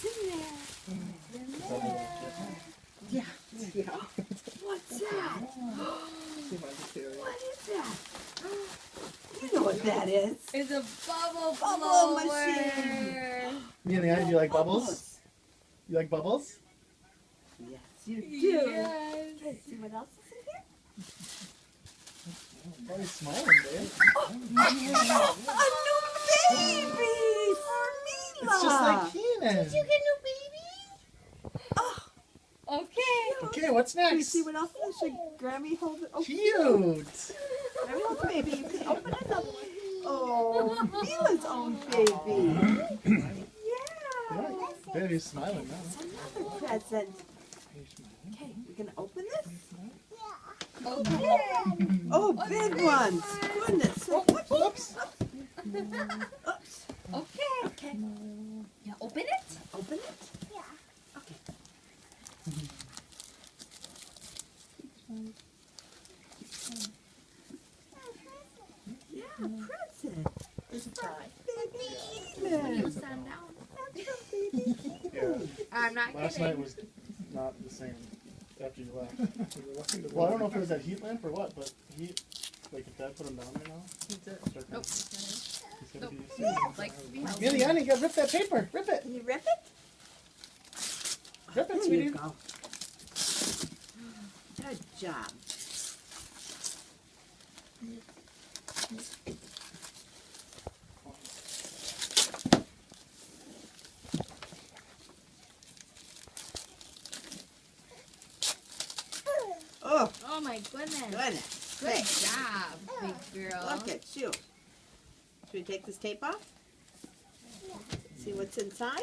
What's in there? Yeah. What's that? What is that? You know what that is. It's a bubble Bubble blower. machine. Leanna, do you like bubbles? You like bubbles? Yes, you do. Yes. Okay, see what else is in here? Why are you smiling, babe? A new baby for Mila. It's just like Keenan. Did you get a new baby? Oh, Okay. Okay, what's can you next? see what else is? Should Grammy hold it? Oh, Cute. Grammy hold the baby. You can open it up. Oh, Mila's own baby. Yeah. Baby's smiling now. Another present. Okay, we're gonna open this. Okay. Oh, big ones. Goodness. Whoops. Whoops. Oops. Okay. Okay. You open it? Open it. Okay. Yeah, present. Let's try. Baby You Ethan. stand down. That's your baby. Yeah. I'm not Last kidding. night was not the same after you left. Well, I don't know if it was that heat lamp or what, but like if Dad put him down right now, Nope. he's gonna Nope. be Like, be healthy. Leanna, you gotta rip that paper. Rip it. Can you rip it? Rip it, There sweetie. you go. Good job. Oh, Oh my goodness. goodness. Good Hey, job, big girl. look at you. Should we take this tape off? See what's inside?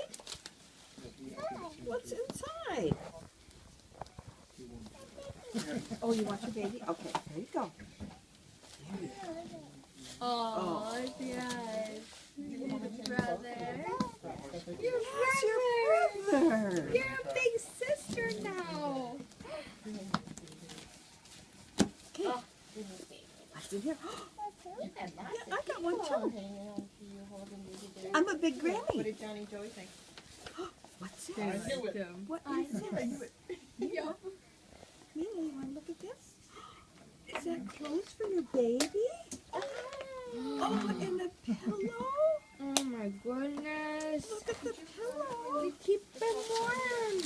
What's inside? Oh, you want your baby? Okay, there you go. Oh, yes. Brother. Yes, your brother. You're a big sister now. Okay. What's in here? Yeah, I got one too. I'm a big What Grammy. did Johnny Joey think? What's I this? knew it. What I is this? Yeah. Mila, you want to look at this? Is that clothes for your baby? Oh, and a pillow? Oh my goodness. Look at the pillow. Keep them warm.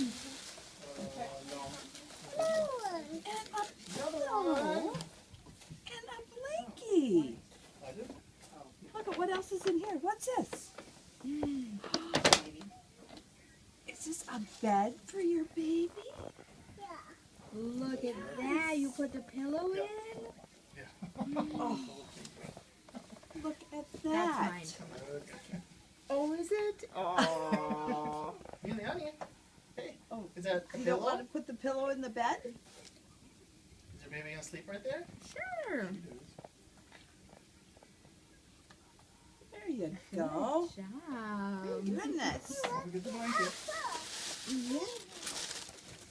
And a pillow. And a blankie. Look at what else is in here. What's this? Is this a bed for your baby? Look at that. You put the pillow in? Oh, look at That's that. mine. Oh, is it? Oh. Leanna, hey. Oh, Is that a you don't pillow? want to put the pillow in the bed? Is your baby gonna sleep right there? Sure. There you go. Good job. Goodness. Look at the blanket.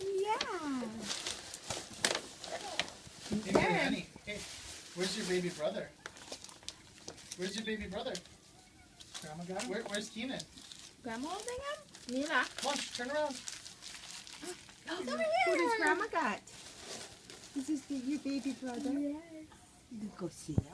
Yeah. Hey, Leanna, hey. Where's your baby brother? Where's your baby brother? Grandma got him? Where's Keenan? Grandma holding him? Mila. Come on, turn around. He's over Who here. does Grandma got? Is this your baby brother? Yes. You go see him.